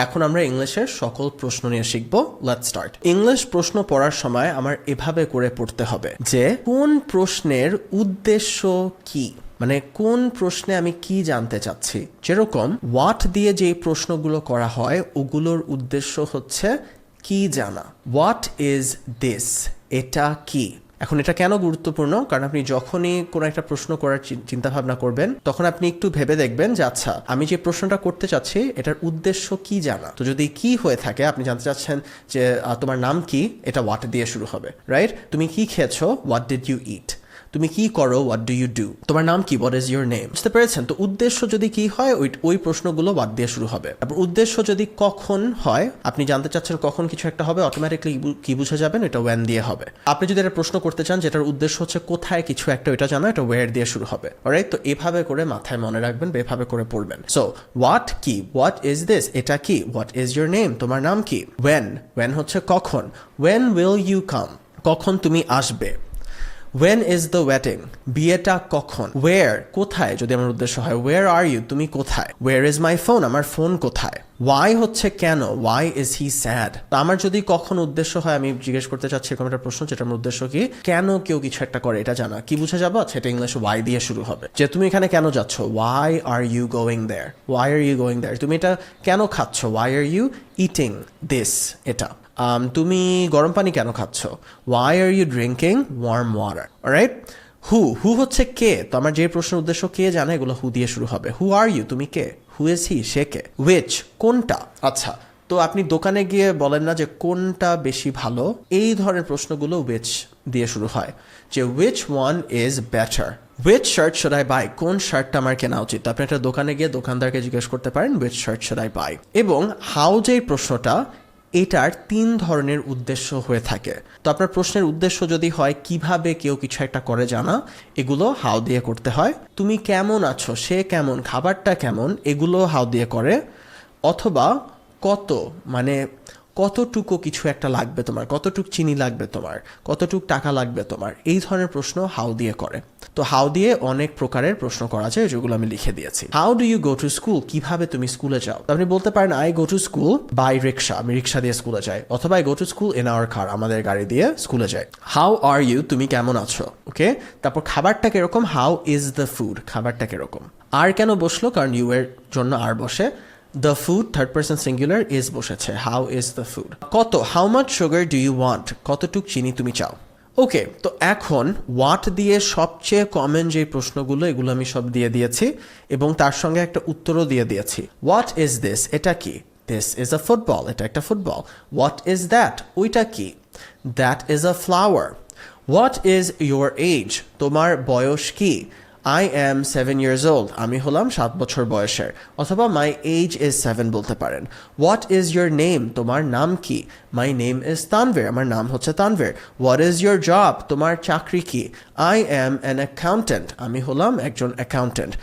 এখন আমরা ইংলিশের সকল প্রশ্ন নিয়ে শিখব। Let's start. ইংলিশ প্রশ্ন পড়ার সময় আমার এভাবে করে পড়তে হবে যে কোন প্রশ্নের উদ্দেশ্য কি, মানে কোন প্রশ্নে আমি কি জানতে চাচ্ছি। যেরকম হোয়াট দিয়ে যে প্রশ্নগুলো করা হয় ওগুলোর উদ্দেশ্য হচ্ছে কি জানা। হোয়াট ইজ দিস, এটা কি। এখন এটা কেন গুরুত্বপূর্ণ, কারণ আপনি যখনই কোনো একটা প্রশ্ন করার চিন্তা ভাবনা করবেন তখন আপনি একটু ভেবে দেখবেন যে আচ্ছা আমি যে প্রশ্নটা করতে চাচ্ছি এটার উদ্দেশ্য কি জানা। তো যদি কি হয়ে থাকে, আপনি জানতে চাচ্ছেন যে তোমার নাম কি, এটা হোয়াট দিয়ে শুরু হবে, রাইট। তুমি কি খেয়েছো, হোয়াট ডিড ইউ ইট। তুমি কি করো, হোয়াট ডু ইউ ডু। তোমার নাম কি, হোয়াট ইজ ইউর নেম। বুঝতে পেরেছেন? তো উদ্দেশ্য যদি কি হয় ওই প্রশ্নগুলো হোয়াট দিয়ে শুরু হবে। তারপর উদ্দেশ্য যদি কখন হয়, আপনি জানতে চাচ্ছেন কখন কিছু একটা হবে, অটোমেটিকলি কি বুঝে যাবেন, এটা ওয়েন দিয়ে হবে। আপনি যদি একটা প্রশ্ন করতে চান যেটার উদ্দেশ্য হচ্ছে কোথায় কিছু একটা, এটা জানা, এটা ওয়ের দিয়ে শুরু হবে। অলরাইট, তো এভাবে করে মাথায় মনে রাখবেন, এভাবে করে পড়বেন। সো হোয়াট কি, হোয়াট ইজ দিস, এটা কি, হোয়াট ইজ ইউর নেম, তোমার নাম কি। ওয়েন হচ্ছে কখন, ওয়েন উইল ইউ কাম, কখন তুমি আসবে। When is the wedding, বিয়েটা কখন। Where, কোথায় যদি আমার উদ্দেশ্য হয়, where are you, তুমি কোথায়। Where is my phone, আমার ফোন কোথায়। Why হচ্ছে কেন, why is he sad। তো আমার যদি কখন উদ্দেশ্য হয়, আমি জিজ্ঞেস করতে চাচ্ছি এরকম একটা প্রশ্ন যেটার আমার উদ্দেশ্য কি, কেন কেউ কিছু একটা করে এটা জানা, কি বুঝে যাবো, সেটা ইংলিশে why দিয়ে শুরু হবে। যে তুমি এখানে কেন যাচ্ছ, why are you going there, why are you going there। তুমি এটা কেন খাচ্ছ, why are you eating this, এটা। তুমি গরম পানি কেন খাচ্ছ, why are you drinking warm water, alright। হু হচ্ছে কে, তো আমার যে প্রশ্নের উদ্দেশ্য কে জানে এগুলো হু দিয়ে শুরু হবে। হু আর ইউ, তুমি কে। Who is he, say K. which, কোনটা। আচ্ছা, তো আপনি দোকানে গিয়ে বলেন না যে কোনটা বেশি ভালো, এই ধরনের প্রশ্নগুলো which দিয়ে শুরু হয়, যে which one is better, which shirt should I buy, কোন শার্টটা আমার কেনা উচিত। আপনি একটা দোকানে গিয়ে দোকানদারকে জিজ্ঞেস করতে পারেন which shirt should I buy। এবং হাউ যে প্রশ্নটা, এটার 3 ধরনের উদ্দেশ্য হয়ে থাকে। তো আপনার প্রশ্নের উদ্দেশ্য যদি হয় কিভাবে কেউ কিছু একটা করে জানা, এগুলো হাউ দিয়ে করতে হয়। তুমি কেমন আছো, সে কেমন, খাবারটা কেমন, এগুলো হাউ দিয়ে করে। অথবা কত, মানে কতটুকু কিছু একটা লাগবে তোমার, কতটুক চিনি লাগবে তোমার, কতটুক টাকা লাগবে তোমার, এই ধরনের প্রশ্ন হাউ দিয়ে করে। তো হাউ দিয়ে অনেক প্রকারের প্রশ্ন করা যায়, যেগুলো আমি লিখে দিয়েছি। How do you go to school, কিভাবে তুমি স্কুলে যাও। আপনি বলতে পারেন I go to school by rickshaw, আমি রিক্সা দিয়ে স্কুলে যাই। অথবা I go to school in our car, আমাদের গাড়ি দিয়ে স্কুলে যাই। হাউ আর ইউ, তুমি কেমন আছো, ওকে। তারপর খাবারটা কিরকম, হাউ ইজ দ্য ফুড, খাবারটা কিরকম। আর কেন বসলো, কারণ ইউ এর জন্য আর বসে। The food, third person singular, is বসেছে, how is the food। কত, how much sugar do you want, কতটুক চিনি তুমি চাও। ওকে, তো এখন হোয়াট দিয়ে সবচেয়ে কমন যে প্রশ্নগুলো, এগুলো আমি সব দিয়ে দিয়েছি এবং তার সঙ্গে একটা উত্তরও দিয়ে দিয়েছি। হোয়াট ইজ দিস, এটা কি। দিস ইজ আ ফুটবল, এটা একটা ফুটবল। হোয়াট ইজ দ্যাট, ওইটা কি। That is a flower. What is your age, তোমার বয়স কি। I am 7 years old, আমি হলাম 7 বছর বয়সের। অথবা my age is 7 বলতে পারেন। What is your name, তোমার নাম কি। My name is তানভীর, আমার নাম হচ্ছে Tanvir. What is your job, তোমার চাকরি কি। I am an accountant, আমি হলাম একজন accountant.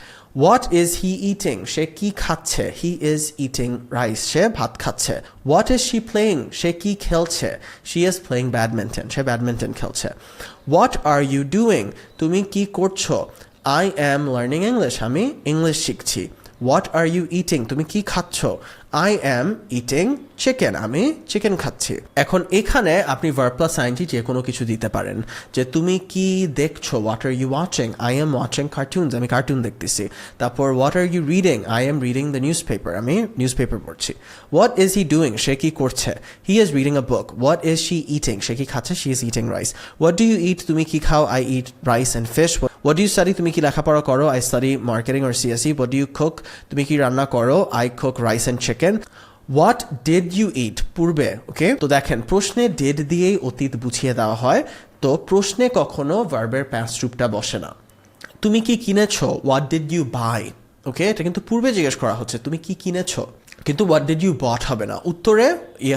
What is he eating, সে কি খাচ্ছে। He is eating rice, সে ভাত খাচ্ছে। What is she playing, সে কি খেলছে। She is playing badminton, say badminton খেলছে। What are you doing, তুমি কি করছো। I am learning English, আমি ইংলিশ শিখছি। What are you eating, তুমি কি খাচ্ছ। I am eating chicken, আমি চিকেন খাচ্ছি। এখন এখানে আপনি verb plus ing যে কোনো কিছু দিতে পারেন, যে তুমি কি দেখছো, what are you watching, I am watching cartoons, আমি কার্টুন দেখতেছি। তারপর what are you reading, I am reading the newspaper, আমি নিউজপেপার পড়ছি। What is he doing, সে কি করছে। He is reading a book. What is she eating, সে কি খাচ্ছে। She is eating rice. What do you eat, তুমি কি খাও। I eat rice and fish. What do you study, তুমি কি লেখাপড়া করো। I study marketing or CSE. What do you cook, তুমি কি রান্না করো। I cook rice and chicken. What did you eat, পূর্বে, ওকে। তো দেখেন প্রশ্নে did দিয়েই অতীত বুঝিয়ে দেওয়া হয়, তো প্রশ্নে কখনো ভার্বের past রূপটা বসে না। তুমি কি কিনেছো, what did you buy, ওকে। এটা কিন্তু পূর্বে জিজ্ঞেস করা হচ্ছে তুমি কি কিনেছো, কিন্তু what did you bought হবে না, উত্তরে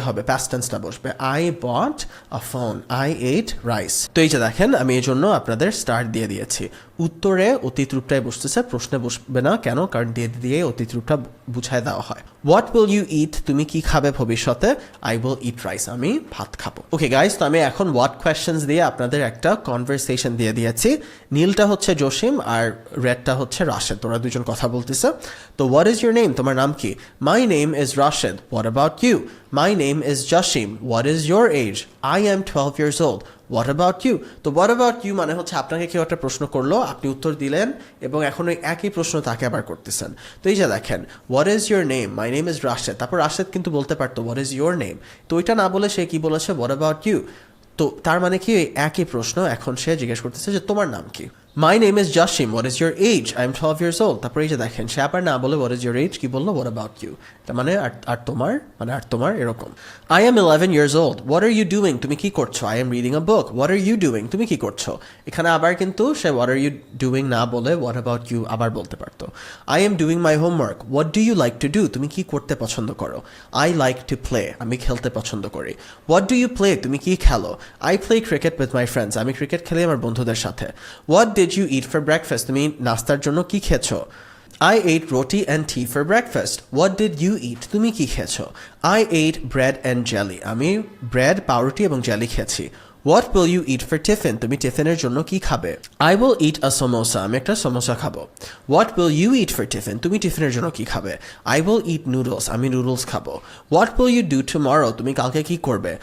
হবে past tenseটা বসবে। I bought a phone, I ate rice। তো এই যে দেখেন আমি এই জন্য আপনাদের স্টার দিয়ে দিয়েছি, উত্তরে অতীত রূপটাই বসতেছে, প্রশ্নে বসবে না। কেন, কারণ did দিয়ে অতীত রূপটা বুঝায় দেওয়া হয়। What will you eat? তুমি কি খাবে ভবিষ্যতে? I will eat rice. আমি ভাত খাবো। ওকে গাইস, তো আমি এখন what questions দিয়ে আপনাদের একটা কনভারসেশন দিয়ে দিয়েছি। নীলটা হচ্ছে জসিম আর রেডটা হচ্ছে রাশেদ, তোরা দুজন কথা বলতেছে। তো what is your name? তোমার নাম কি? My name is Rashid. What about you? My name is Jashim. What is your age? I am 12 years old. What about you? তো what about you মানে হচ্ছে আপনাকে কেউ একটা প্রশ্ন করলো, আপনি উত্তর দিলেন এবং এখন ওই একই প্রশ্ন তাকে আবার করতেছেন। তো এই যে দেখেন, what is your name? My name is Rashid. তারপর রাশেদ কিন্তু বলতে পারতো what is your name? তো ওইটা না বলে সে কি বলেছে, what about you? তো তার মানে কি একই প্রশ্ন, এখন সে জিজ্ঞেস করতেছে যে তোমার নাম কি? My name is Jashim. What is your age? I am 12 years old. তারপরে এই যে দেখেন, সে আবার না বলে what is your age কি বললো, what about you? তার মানে আর তোমার এরকম। I am 11 years old. What are you doing? তুমি কি করছো? I am reading a book. What are you doing? তুমি কি করছো? এখানে আবার কিন্তু সে what are you doing না বলে what about you আবার বলতে পারতো। I am doing my homework. What do you like to do? তুমি কি করতে পছন্দ করো? I like to play. আমি খেলতে পছন্দ করি। What do you play? তুমি কি খেলো? I play cricket with my friends. আমি ক্রিকেট খেলি আমার বন্ধুদের সাথে। What did you eat for breakfast? তুমি নাস্তার জন্য কি খেয়েছো? I ate roti and tea for breakfast. What did you eat? তুমি কি খেয়েছো? I ate bread and jelly. আমি ব্রেড, পাউরুটি এবং জেলি খেয়েছি। What will you eat for tiffin? তুমি টিফিনের জন্য কি খাবে? I will eat a samosa. আমি একটা সমোসা খাবো। What will you eat for tiffin? তুমি টিফিনের জন্য কি খাবে? I will eat noodles. আমি নুডলস খাবো। What will you do tomorrow? তুমি কালকে কি করবে?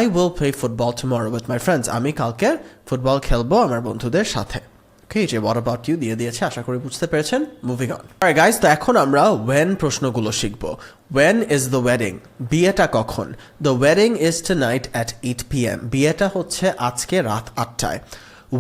I will play football tomorrow with my friends. আমি কালকে ফুটবল খেলবো আমার বন্ধুদের সাথে। ওকে, যে what about you দিয়ে দিয়েছে, আশা করি বুঝতে পেরেছেন। Moving on. অলরাইট গাইস, তো এখন আমরা when প্রশ্নগুলো শিখব। When is the wedding? বিয়েটা কখন? The wedding is tonight at 8 p.m. বিয়েটা হচ্ছে আজকে রাত 8টায়।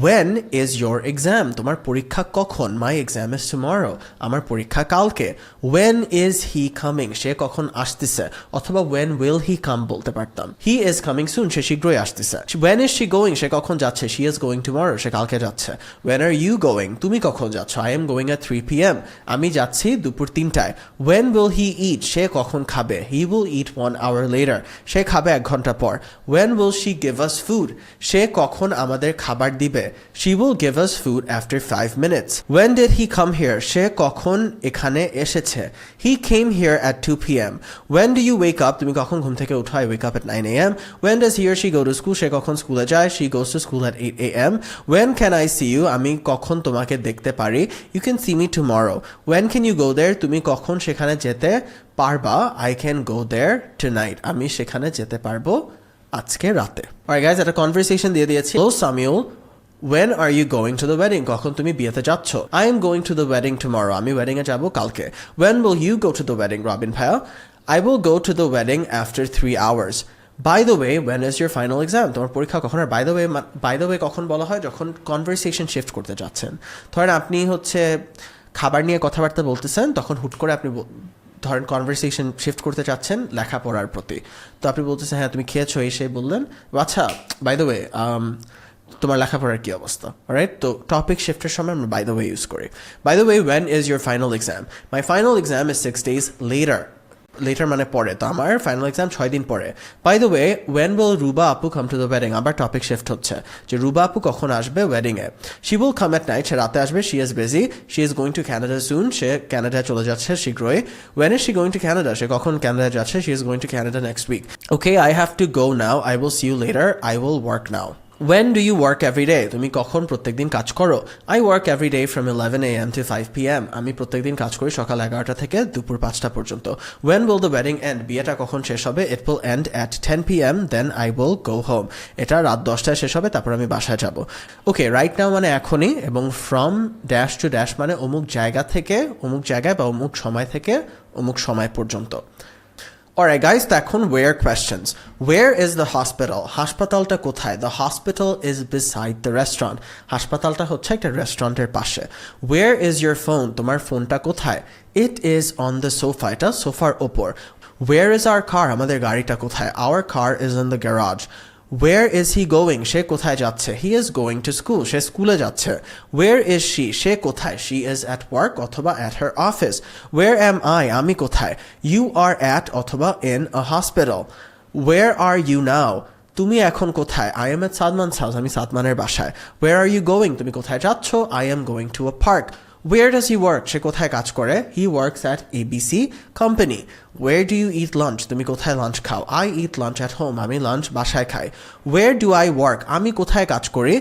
When is your exam? তোমার পরীক্ষা কখন? My exam is tomorrow. আমার পরীক্ষা কালকে। When is he coming? সে কখন আসতেছে? অথবা when will he come বলতে পারতাম। He is coming soon. সে শীঘ্রই আসতেছে। When is she going? সে কখন যাচ্ছে? She is going tomorrow. সে কালকে যাচ্ছে। When are you going? তুমি কখন যাচ্ছ? I am going at 3 p.m. আমি যাচ্ছি দুপুর 3টায়। When will he eat? সে কখন খাবে? He will eat 1 hour later. সে খাবে 1 ঘন্টা পর। When will she give us food? সে কখন আমাদের খাবার দিবে? She will give us food after 5 minutes. When did he come here? সে কখন এখানে এসেছে? He came here at 2 p.m. When do you wake up? তুমি কখন ঘুম থেকে উঠো? I wake up at 9 a.m. When does he or she go to school? সে কখন স্কুলে যায়? She goes to school at 8 a.m. When can I see you? আমি কখন তোমাকে দেখতে পারি? You can see me tomorrow. When can you go there? তুমি কখন সেখানে যেতে পারবা? I can go there tonight. আমি সেখানে যেতে পারবো আজকে রাতে। Alright guys, একটা কনভারসেশন দিয়ে দিয়েছি। Hello Samuel, when are you going to the wedding? কখন তুমি বিয়েতে যাচ্ছ? I am going to the wedding tomorrow. আমি ওয়েডিং এ যাব কালকে। When will you go to the wedding, Robin ভাইয়া? I will go to the wedding after 3 hours. By the way, when is your final exam? তোমার পরীক্ষা কখন? আর by the way কখন বলা হয়? যখন কনভারসেশন শিফট করতে যাচ্ছেন। ধরেন আপনি হচ্ছে খাবার নিয়ে কথাবার্তা বলতেছেন, তখন হুট করে আপনি ধরেন কনভারসেশন শিফট করতে চাচ্ছেন লেখাপড়ার প্রতি। তো আপনি বলতেছেন হ্যাঁ তুমি খেয়েছো, এই সেই বললেন, আচ্ছা বাই দ্য ওয়ে তোমার লেখাপড়ার কি অবস্থা, রাইট? তো টপিক শিফটের সময় আমরা বাই দ্য ওয়ে ইউজ করি। By the way, when is your final exam? My final exam is 6 days later. Later মানে পরে, তো আমার ফাইনাল এক্সাম 6 দিন পরে। By the way, when will Ruba আপু কাম টু দ্য ওয়েডিং? আবার টপিক শিফট হচ্ছে যে রুবা আপু কখন আসবে ওয়েডিংয়ে। She will come at night, সে রাতে আসবে। She is busy, she is going to Canada soon, সে ক্যানাডায় চলে যাচ্ছে শীঘ্রই। When is she going to Canada? সে কখন ক্যানাডা যাচ্ছে? She is going to Canada next week. Okay, I have to go now, I will see you later, I will work now. When do you work every day? তুমি কখন প্রত্যেকদিন কাজ করো? I work every day from 11 a.m. to 5 p.m. আমি প্রত্যেকদিন কাজ করি সকাল 11টা থেকে দুপুর 5টা পর্যন্ত। When will the wedding end? বিয়েটা কখন শেষ হবে? It will end at 10 p.m. Then I will go home. এটা রাত 10টায় শেষ হবে, তারপর আমি বাসায় যাব। ওকে, রাইট নাও মানে এখনই, এবং ফ্রম ড্যাশ টু ড্যাশ মানে অমুক জায়গা থেকে অমুক জায়গায় বা অমুক সময় থেকে অমুক সময় পর্যন্ত। Alright guys, তো এখন where questions. Where is the hospital? হাসপাতালটা কোথায়? The hospital is beside the restaurant. হাসপাতালটা হচ্ছে একটা রেস্টুরেন্টের পাশে। Where is your phone? তোমার ফোনটা কোথায়? It is on the sofa. এটা সোফার ওপর। Where is our car? আমাদের গাড়িটা কোথায়? Our car is in the garage. Where is he going? সে কোথায় যাচ্ছে? He is going to school. সে স্কুলে যাচ্ছে। Where is she? সে কোথায়? She is at work অথবা at her office. Where am I? আমি কোথায়? You are at অথবা in a hospital. Where are you now? তুমি এখন কোথায়? I am at Sadman's house. আমি সাদমানের বাসায়। Where are you going? তুমি কোথায় যাচ্ছ? I am going to a park. Where does he work? সে কোথায় কাজ করে? He works at ABC company. Where do you eat lunch? তুমি কোথায় লাঞ্চ খাও? I eat lunch at home. আমি লাঞ্চ বাসায় খাই. Where do I work? আমি কোথায় কাজ করি?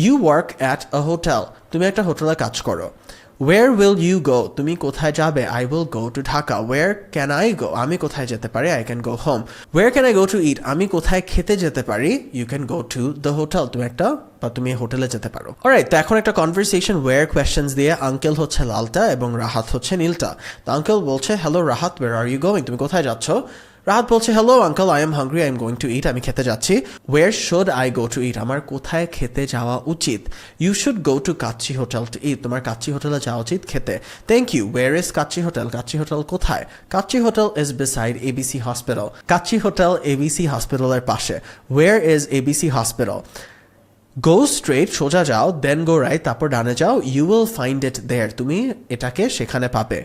You work at a hotel. তুমি একটা হোটেলে কাজ করো. Where will you go? তুমি কোথায় যাবে? I will go to Dhaka. Where can I go? আমি কোথায় যেতে পারি? I can go home. Where can I go to eat? আমি কোথায় খেতে যেতে পারি? You can go to the hotel. তুমি হোটেলে যেতে পারো। অলরাইট, তো এখন একটা কনভারসেশন where questions দিয়ে আঙ্কেল হচ্ছে লালটা এবং রাহাত হচ্ছে নীলটা। তো আঙ্কেল বলছে, hello Rahat, where are you going? তুমি কোথায় যাচ্ছ? রাহাত বলছে, hello uncle, I am hungry, I am going to eat. আমি খেতে যাচ্ছি। Where should I go to eat? আমার কোথায় খেতে যাওয়া উচিত? You should go to kacchi hotel to eat. তোমার কাচ্চি হোটেলে যাওয়া উচিত খেতে। Thank you. Where is Kacchi hotel? Kacchi hotel কোথায়? Kacchi hotel is beside ABC Hospital. Kacchi hotel ABC হসপিটালের পাশে। Where is ABC Hospital? Go straight, সোজা যাও, then go right, তারপর ডানে যাও, you will find it there. তুমি এটাকে সেখানে পাবে।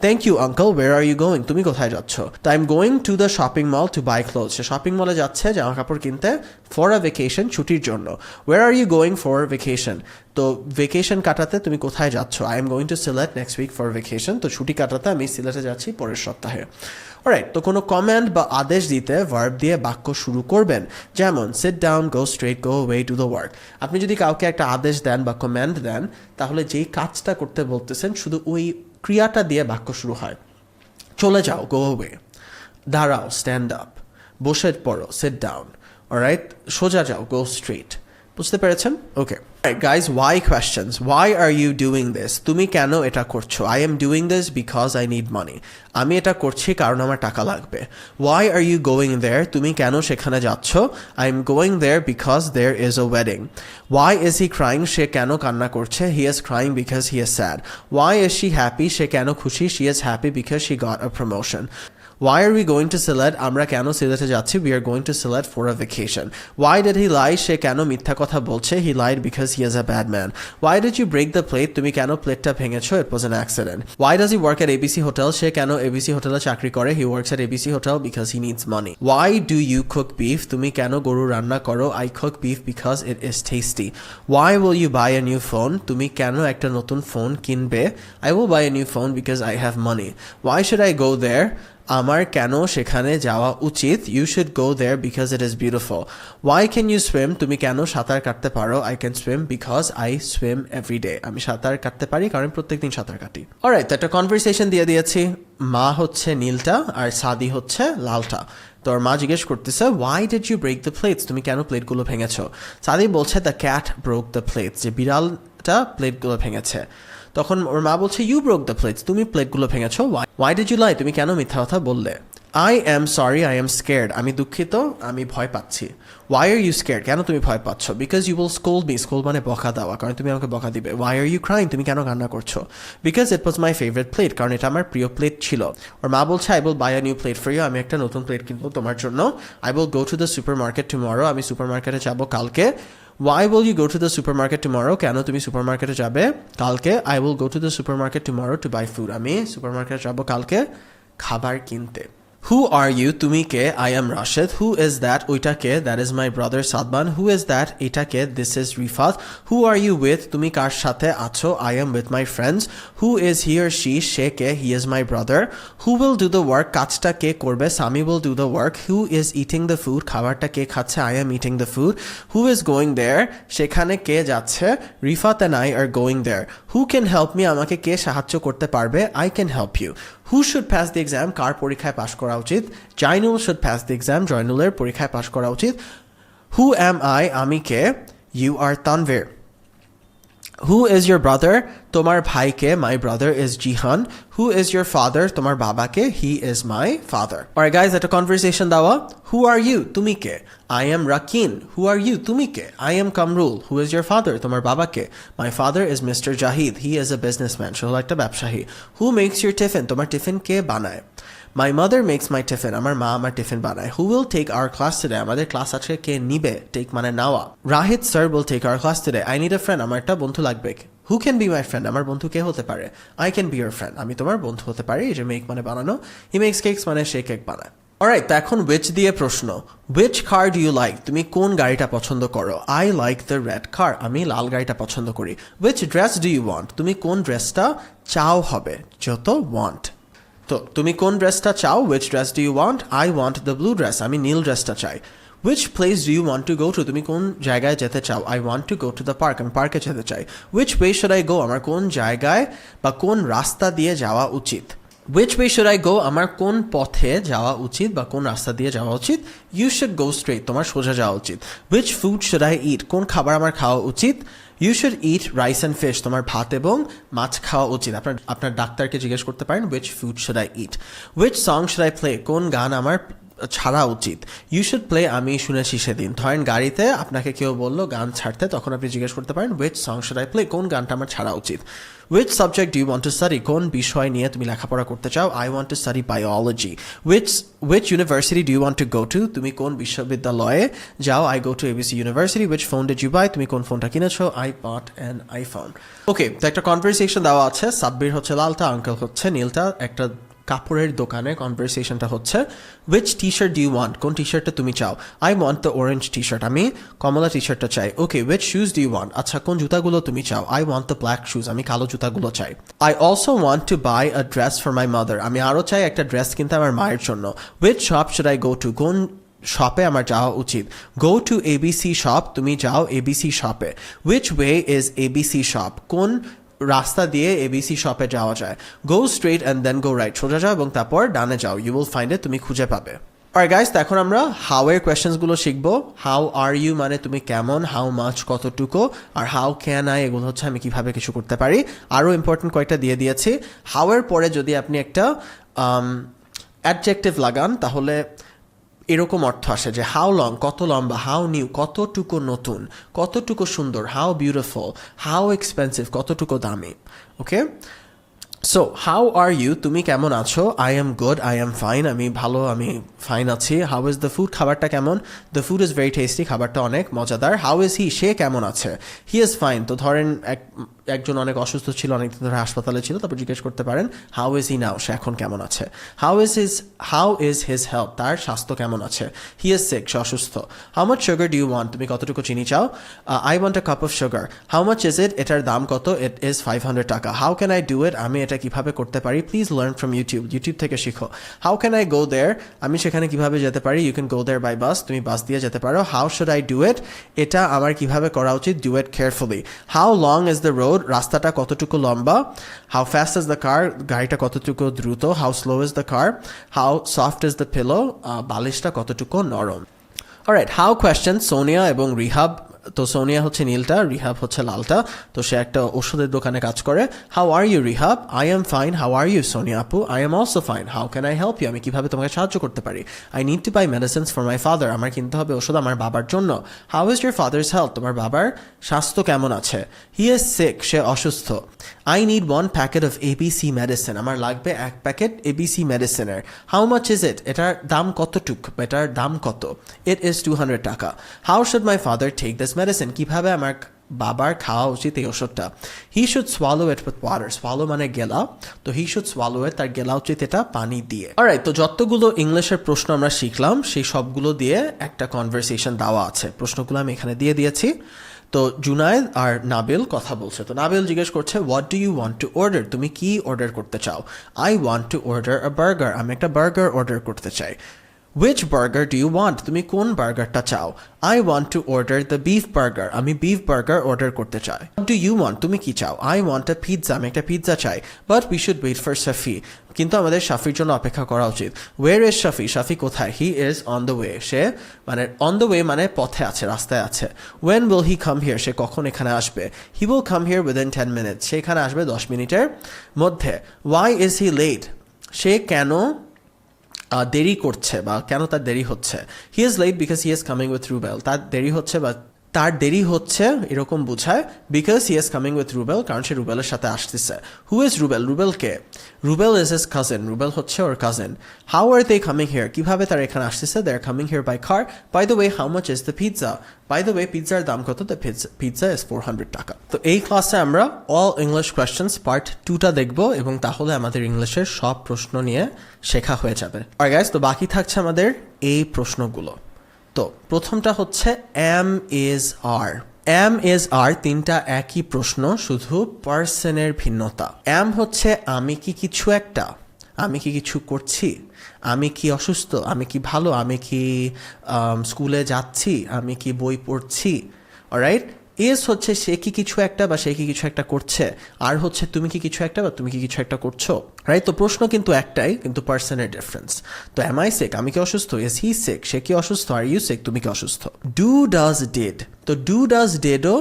Thank you, uncle. Where are you going? তুমি কোথায় যাচ্ছ? তো I'm going to the shopping mall to buy clothes. Say shopping মলে যাচ্ছে জামা কাপড় কিনতে for a vacation, ছুটির জন্য। Where are you going for vacation? তো ভেকেশন কাটাতে তুমি কোথায় যাচ্ছ? I am going to Sylhet next week for vacation. তো ছুটি কাটাতে আমি সিলেটে যাচ্ছি পরের সপ্তাহে। অলরাইট, তো কোনো কমান্ড বা আদেশ দিতে ভার্ব দিয়ে বাক্য শুরু করবেন, যেমন sit down, go straight, go away, do the work. আপনি যদি কাউকে একটা আদেশ দেন বা কমান্ড দেন, তাহলে যেই কাজটা করতে বলতেছেন শুধু ওই ক্রিয়াটা দিয়ে বাক্য শুরু হয়। চলে যাও, go away. দাঁড়াও, stand up. বসে পড়ো, sit down. অলরাইট, সোজা যাও, go straight. বুঝতে পেরেছেন? ওকে। Guys, why questions? Why are you doing this? তুমি কেন এটা করছো? I am doing this because I need money. আমি এটা করছি কারণ আমার টাকা লাগবে। Why are you going there? তুমি কেন সেখানে যাচ্ছ? I am going there because there is a wedding. Why is he crying? সে কেন কান্না করছে? He is crying because he is sad. Why is she happy? সে কেন খুশি? She is happy because she got a promotion. Why are we going to Sylhet? আমরা কেন সিলেটে যাচ্ছি? We are going to Sylhet for a vacation. Why did he lie? সে কেন মিথ্যা কথা বলছে? He lied because he is a bad man. Why did you break the plate? তুমি কেন প্লেটটা ভেঙেছো? It was an accident. Why does he work at ABC Hotel? সে কেন ABC হোটেলে চাকরি করে? He works at ABC Hotel because he needs money. Why do you cook beef? তুমি কেন গরু রান্না করো? I cook beef because it is tasty. Why will you buy a new phone? তুমি কেন একটা নতুন ফোন কিনবে? I will buy a new phone because I have money. Why should I go there? আমার কেন সেখানে যাওয়া উচিত? You should go there because it is beautiful. Why can you swim? তুমি কেন সাঁতার কাটতে পারো? I can swim because I swim every day. আমি সাঁতার কাটতে পারি কারণ প্রত্যেকদিন সাঁতার কাটি। অলরাইট, একটা কনভারসেশন দিয়ে দিয়েছি। মা হচ্ছে নীলটা আর সাদি হচ্ছে লালটা। তোর মা জিজ্ঞেস করতেছে, why did you break the plates? তুমি কেন প্লেটগুলো ভেঙেছো? সাদি বলছে, the cat broke the plates. যে বিড়ালটা প্লেটগুলো ভেঙেছে। তখন ওর মা বলছে, you broke the plates. তুমি প্লেটগুলো ভেঙেছো। Why did you lie? তুমি কেন মিথ্যা কথা বললে? I am sorry, I am scared. আমি দুঃখিত, আমি ভয় পাচ্ছি। Why are you scared? কেন তুমি ভয় পাচ্ছ? Because you will scold me. Scold মানে বকা দেওয়া, কারণ তুমি আমাকে বকা দিবে। Why are you crying? তুমি কেন কান্না করছো? Because it was my favorite plate. কারণ এটা আমার প্রিয় প্লেট ছিল। ওর মা বলছে, I will buy a new plate for you. আমি একটা নতুন প্লেট কিনবো তোমার জন্য। I will go to the supermarket tomorrow. আমি সুপারমার্কেটে যাব কালকে। Why will you go to the supermarket tomorrow? কেন তুমি সুপারমার্কেটে যাবে কালকে? I will go to the supermarket tomorrow to buy food. আমি সুপারমার্কেটে যাব কালকে খাবার কিনতে। Who are you? তুমি কে? I am Rashid. Who is that? ওইটা কে? That is my brother Sadban. Who is that? এটা কে? This is Rifat. Who are you with? তুমি কার সাথে আছো? I am with my friends. Who is he or she? Say K? He is my brother. Who will do the work? কাজটা কে করবে? Sami will do the work. Who is eating the food? খাবারটা কে খাচ্ছে? I am eating the food. Who is going there? সেখানে কে যাচ্ছে? Rifat and I are going there. Who can help me? আমাকে কে সাহায্য করতে পারবে? I can help you. Who should pass the exam? কার পরীক্ষায় পাশ করা উচিত? Jainul should pass the exam. জয়নুলের পরীক্ষায় পাশ করা উচিত। Who am I? আমি কে? You are Tanvir. Who is your brother? তোমার ভাই কে? My brother is Jihan. Who is your father? তোমার বাবা কে? He is my father. Alright guys, একটা conversation দাও। Who are you? তুমি কে? I am Rakin. Who are you? তুমি কে? I am Kamrul. Who is your father? তোমার বাবা কে? My father is Mr. Jahid. He is a businessman. সে হলো একটা ব্যবসায়ী। Who makes your tiffin? তোমার টিফিন কে বানায়? My mother makes my tiffin. আমার মা আমার টিফিন বানায়। Who will take our class today? আমাদের ক্লাস আজকে কে নিবে? Take মানে নেওয়া। Rahid sir will take our class today. I need a friend. আমার একটা বন্ধু লাগবে। Who can be my friend? আমার বন্ধু কে হতে পারে? I can be your friend. আমি তোমার বন্ধু হতে পারি। এই যে make মানে বানানো। He makes cakes মানে সে কেক বানায়। অলরাইট, তো এখন which দিয়ে প্রশ্ন। which car do you like? তুমি কোন গাড়িটা পছন্দ করো? I like the red car. আমি লাল গাড়িটা পছন্দ করি। which dress do you want? তুমি কোন ড্রেসটা চাও হবে, যত want। তো তুমি কোন ড্রেসটা চাও? which dress do you want? I want the blue dress. আমি নীল ড্রেসটা চাই। which place do you want to go to? তুমি কোন জায়গায় যেতে চাও? I want to go to the park. আমি পার্কে যেতে চাই। which way should I go? আমার কোন জায়গায় বা কোন রাস্তা দিয়ে যাওয়া উচিত? which way should I go? আমার কোন পথে যাওয়া উচিত বা কোন রাস্তা দিয়ে যাওয়া উচিত? you should go straight. তোমার সোজা যাওয়া উচিত। which food should I eat? কোন খাবার আমার খাওয়া উচিত? you should eat rice and fish. তোমার ভাত এবং মাছ খাওয়া উচিত। আপনার ডাক্তারকে জিজ্ঞেস করতে পারেন which food should I eat? which song should I play? কোন গান আমার ছাড়া উচিত? ইউ শুড প্লে আমি শুনেছি সেদিন। ধরেন গাড়িতে আপনাকে কেউ বললো গান ছাড়তে, তখন আপনি জিজ্ঞেস করতে পারেন which song should I play? কোন গানটা আমার ছাড়া উচিত? which subject do you want to study? কোন বিষয় নিয়ে তুমি লেখাপড়া করতে চাও? I want to study biology. which university do you want to go to? তুমি কোন বিশ্ববিদ্যালয়ে যাও? I go to ABC University. which phone did you buy? তুমি কোন ফোনটা কিনেছো? I bought an iPhone. ওকে, তো একটা কনভারসেশন দেওয়া আছে। সাব্বির হচ্ছে লালটা, আঙ্কেল হচ্ছে নীলটা। একটা কাপড়ের দোকানে কনভারসেশনটা হচ্ছে which t-shirt do you want? কোন টি শার্টটা তুমি চাও? I want the orange t-shirt. আমি কমলা টি শার্টটা চাই। ওকে, which shoes do you want? আচ্ছা, কোন জুতাগুলো তুমি চাও? I want the black shoes. আমি কালো জুতাগুলো চাই। I also want to buy a dress for my mother. আমি আরো চাই একটা ড্রেস কিনতে আমার মায়ের জন্য। which shop should I go to? কোন শপে আমার যাওয়া উচিত? go to ABC shop. তুমি যাও ABC শপে। which way is ABC shop? কোন রাস্তা দিয়ে এবিসি শপে যাওয়া যায়? Go straight and then go right. সোজা যাও এবং তারপর ডানে যাও। You will find it. তুমি খুঁজে পাবে। অলরাইট গাইস, তো এখন আমরা হাউ এর কোয়েশ্চেন্সগুলো শিখবো। হাউ আর ইউ মানে তুমি কেমন, হাউ মাচ কতটুকু, আর হাউ ক্যান আই এগুলো হচ্ছে আমি কিভাবে কিছু করতে পারি। আরও ইম্পর্টেন্ট কয়েকটা দিয়ে দিয়েছি। হাউ এর পরে যদি আপনি একটা অ্যাডজেক্টিভ লাগান তাহলে এরকম অর্থ আসে যে হাউ লং কত লম্বা, হাউ নিউ কতটুকু নতুন, কতটুকু সুন্দর, হাউ বিউটিফুল, হাউ এক্সপেন্সিভ কতটুকু দামি। ওকে, সো হাউ আর ইউ তুমি কেমন আছো? I am good, I am fine, আমি ভালো, আমি ফাইন আছি। হাউ ইজ দ্য ফুড খাবারটা কেমন? The food is very tasty, খাবারটা অনেক মজাদার। হাউ ইজ হি সে কেমন আছে? He is fine. তো ধরেন একজন অনেক অসুস্থ ছিল, অনেকদিন ধরে হাসপাতালে ছিল, তারপর জিজ্ঞেস করতে পারেন হাউ ইজ হি নাও, সে এখন কেমন আছে? হাউ ইজ হিজ হেলথ, তার স্বাস্থ্য কেমন আছে? হি ইজ সিক, সে অসুস্থ। How much sugar do you want, তুমি কতটুকু চিনি চাও? I want a cup of sugar. How much is it, এটার দাম কত? ইট ইজ 500 টাকা। How can I do it, আমি এটা কিভাবে করতে পারি? প্লিজ লার্ন ফ্রম ইউটিউব থেকে শিখো। How can I go there, আমি সেখানে কিভাবে যেতে পারি? You can go there by bus, তুমি বাস দিয়ে যেতে পারো। How should I do it, এটা আমার কিভাবে করা উচিত? Do it carefully. How long is the road, রাস্তাটা কতটুকু লম্বা? How fast is the car, গাড়িটা কতটুকু দ্রুত? How slow is the car? How soft is the pillow, বালিশটা কতটুকু নরম। অলরাইট, হাউ কোয়েশ্চেন সোনিয়া এবং রিহাব। তো সোনিয়া হচ্ছে নীলটা, রিহাব হচ্ছে লালটা। তো সে একটা ওষুধের দোকানে কাজ করে। How are you Rihab? I am fine. How are you Sonia আপু? I am also fine. How can I help you, আমি কিভাবে তোমাকে সাহায্য করতে পারি? I need to buy medicines for my father, আমার কিনতে হবে ওষুধ আমার বাবার জন্য। How is your father's health, তোমার বাবার স্বাস্থ্য কেমন আছে? হি ইজ সিক, সে অসুস্থ। I need 1 packet of ABC medicine, আমার লাগবে 1 প্যাকেট এবিসি মেডিসিনের। হাউ মাচ ইজ ইট, এটার দাম কতটুক, এটার দাম কত? ইট ইজ 200 টাকা। How should my father take this medicine, কিভাবে আমার বাবার খাওয়া উচিত এই ওষুধটা? He should swallow it with water, swallow মানে গেলা, তো হি শুড সোয়ালো ইট, তার গেলা উচিত এটা পানি দিয়ে। অলরাইট, তো যতগুলো ইংলিশের প্রশ্ন আমরা শিখলাম সেই সবগুলো দিয়ে একটা কনভারসেশন দেওয়া আছে। প্রশ্নগুলো আমি এখানে দিয়ে দিয়েছি। তো জুনায়েদ আর নাবিল কথা বলছে। তো নাবিল জিজ্ঞেস করছে what do you want to order, তুমি কি অর্ডার করতে চাও? I want to order a burger, আমি একটা বার্গার অর্ডার করতে চাই। Which burger do you want, তুমি কোন বার্গারটা চাও? I want to order the beef burger, আমি বিফ বার্গার অর্ডার করতে চাই। What do you want, তুমি কি চাও? I want a pizza, আমি একটা পিৎজা চাই। But we should wait for Shafi, কিন্তু আমাদের শাফির জন্য অপেক্ষা করা উচিত। Where is Shafi, শাফি কোথায়? He is on the way, সে মানে on the way মানে পথে আছে, রাস্তায় আছে। When will he come here, সে কখন এখানে আসবে? He will come here within 10 minutes, সে এখানে আসবে 10 মিনিটের মধ্যে। Why is he late, সে কেন দেরি করছে বা কেন তার দেরি হচ্ছে? He is late because he is coming with Rubel, তার দেরি হচ্ছে বা তার দেরি হচ্ছে এরকম বোঝায় because he is coming with Rubel, কারণ সে রুবেলের সাথে আসতেছে। Who is Rubel? রুবেল কে? Rubel is his cousin, Rubel হচ্ছে ওর cousin. How are they coming here? কিভাবে তারা এখানে আসতেছে? They are coming here by car. By the way, how much is the pizza? By the way, পিৎজার দাম কত? দ্য পিৎজা ইজ 400 টাকা। তো এই ক্লাসে আমরা অল ইংলিশ কোয়েশ্চেন্স পার্ট 2টা দেখব এবং তাহলে আমাদের ইংলিশের সব প্রশ্ন নিয়ে শেখা হয়ে যাবে। আর গাইস, তো বাকি থাকছে আমাদের এই প্রশ্নগুলো। তো প্রথমটা হচ্ছে am is are. Am is are তিনটা একই প্রশ্ন, শুধু পার্সনের ভিন্নতা। এম হচ্ছে আমি কি কিছু একটা, আমি কি কিছু করছি, আমি কি অসুস্থ, আমি কি ভালো, আমি কি স্কুলে যাচ্ছি, আমি কি বই পড়ছি। অলরাইট। ইজ হচ্ছে সে কি কিছু একটা বা সে কি কিছু একটা করছে। আর হচ্ছে তুমি কি কিছু একটা বা তুমি কি কিছু একটা করছো। রাইট। তো প্রশ্ন কিন্তু একটাই, কিন্তু পার্সনের ডিফারেন্স। তো এম আই সিক? আমি কি অসুস্থ? Is he sick? সে কি অসুস্থ? Are you sick? তুমি কি অসুস্থ? Do does did. তো ডু ডাজ ডিডও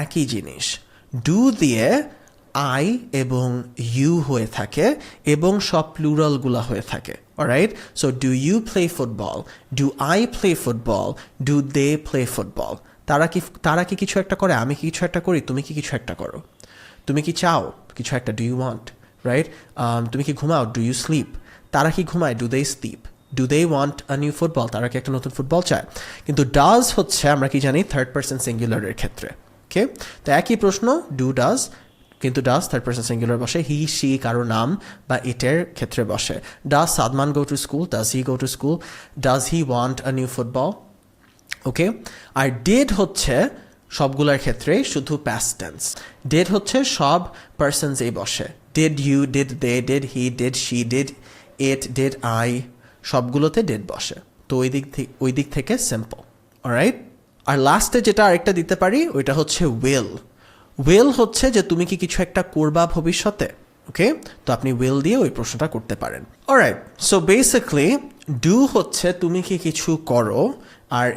একই জিনিস। ডু দিয়ে আই এবং ইউ হয়ে থাকে এবং সব প্লুরালগুলা হয়ে থাকে। Alright. So do you play football? Do I play football? Do they play football? তারা কি কিছু একটা করে? আমি কি কিছু একটা করি? তুমি কি কিছু একটা করো? তুমি কি চাও কিছু একটা? Do you want? রাইট। তুমি কি ঘুমাও? Do you sleep? তারা কি ঘুমায়? Do they sleep? Do they want a new football? তারা কি একটা নতুন ফুটবল চায়? কিন্তু ডাজ হচ্ছে আমরা কি জানি থার্ড পারসন সিঙ্গুলারের ক্ষেত্রে। ওকে। তো একই প্রশ্ন, ডু ডাজ, কিন্তু ডাজ থার্ড পারসন সিঙ্গুলার বসে, হি শি কারো নাম বা ইটের ক্ষেত্রে বসে। Does Sadman go to school? Does he go to school? Does he want a new football? Okay. আর ডিড হচ্ছে সবগুলোর ক্ষেত্রে শুধু প্যাস্ট টেন্স। ডিড হচ্ছে সব পার্সনসেই বসে। Did you, did they, did he, did she, did it, did I, সবগুলোতে ডিড বসে। তো ওই দিক থেকে সিম্পল। অলরাইট। আর লাস্টে যেটা আরেকটা দিতে পারি ওইটা হচ্ছে উইল। উইল হচ্ছে যে তুমি কি কিছু একটা করবা ভবিষ্যতে। ওকে। তো আপনি উইল দিয়ে ওই প্রশ্নটা করতে পারেন। অলরাইট। সো বেসিক্যালি ডু হচ্ছে তুমি কি কিছু করো, আর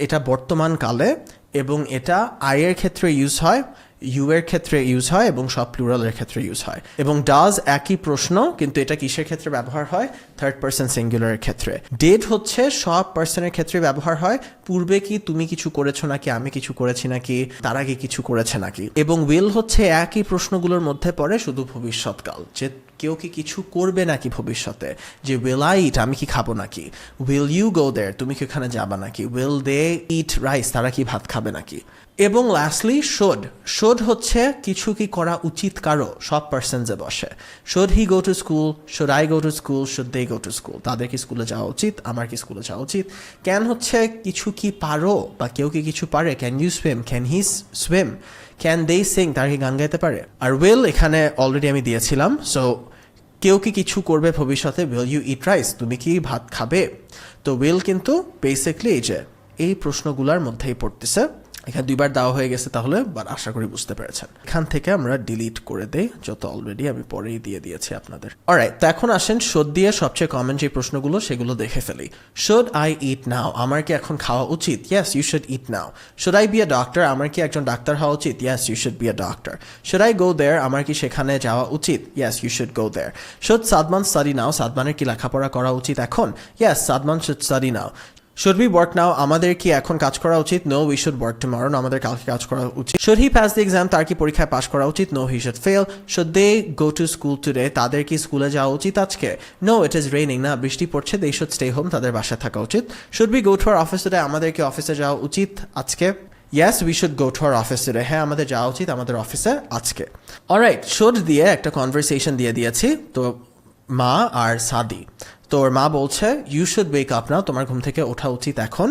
এটা বর্তমান কালে এবং এটা আই এর ক্ষেত্রে ইউজ হয়, ইউ এর ক্ষেত্রে ইউজ হয় এবং সব প্লুরালের ক্ষেত্রে ইউজ হয়। এবং ডাজ একই প্রশ্ন, কিন্তু এটা কিসের ক্ষেত্রে ব্যবহার হয়? থার্ড পারসন সিঙ্গুলারের ক্ষেত্রে। ডিড হচ্ছে সব পার্সনের ক্ষেত্রে ব্যবহার হয়, পূর্বে কি তুমি কিছু করেছো নাকি, আমি কিছু করেছি নাকি, তারা কি কিছু করেছে নাকি। এবং উইল হচ্ছে একই প্রশ্নগুলোর মধ্যে পড়ে, শুধু ভবিষ্যৎকাল, যে কেউ কি কিছু করবে নাকি ভবিষ্যতে। যে উইল আই ইট? আমি কি খাবো নাকি। Will you go there? তুমি কি ওখানে যাবা নাকি। Will they eat rice? তারা কি ভাত খাবে নাকি। এবং লাস্টলি শুড। শুড হচ্ছে কিছু কি করা উচিত কারো, সব পার্সনসে বসে। Should he go to school? Should I go to school? Should they go to school? তাদের কি স্কুলে যাওয়া উচিত? আমার কি স্কুলে যাওয়া উচিত? ক্যান হচ্ছে কিছু কি পারো বা কেউ কি কিছু পারে। Can you swim? Can he swim? Can they sing? তারা কি গান গাইতে পারে? আর উইল এখানে অলরেডি আমি দিয়েছিলাম। সো কেউ কি কিছু করবে ভবিষ্যতে, উইল ইউ ইট রাইস? তুমি কি ভাত খাবে? তো উইল কিন্তু বেসিকলি এই প্রশ্নগুলোর মধ্যেই পড়তেছে। এখানে দুইবার দেওয়া হয়ে গেছে, তাহলে আশা করি বুঝতে পেরেছেন। এখান থেকে আমরা ডিলিট করে দেই, যত অলরেডি আমি পরেই দিয়ে দিয়েছি আপনাদের। অলরাইট। তো এখন আসেন শুড দিয়ে সবচেয়ে কমন যে প্রশ্নগুলো সেগুলো দেখে ফেলি। Should I eat now? আমার কি এখন খাওয়া উচিত? Yes, you should eat now. Should I be a doctor? আমার কি একজন ডাক্তার হওয়া উচিত? Yes, you should be a doctor. Should I go there? আমার কি সেখানে যাওয়া উচিত? Yes, you should go there. Should Sadman study now? সাদমানের কি লেখাপড়া করা উচিত এখন? Yes, Sadman should study now. Should we work now? আমাদের কি এখন কাজ করা উচিত? No, we should work tomorrow. আমাদের কালকে কাজ করা উচিত। Should he pass the exam? তার কি পরীক্ষায় পাস করা উচিত? No, he should fail. Should they go to school today? তাদের কি স্কুলে যাওয়া উচিত আজকে? No, it is raining. না, বৃষ্টি পড়ছে। They should stay home? তাদের বাসায় থাকা উচিত। Should we go to our office today? আমাদের কি অফিসে যাওয়া উচিত আজকে? Yes, we should go to our office today. হ্যাঁ, আমাদের যাওয়া উচিত আমাদের অফিসে আজকে। অলরাইট। শুড দিয়ে একটা কনভারসেশন দিয়ে দিয়েছি। তো মা আর সাদি। তোর মা বলছে you should wake up now? তোমার ঘুম থেকে ওঠা উচিত এখন।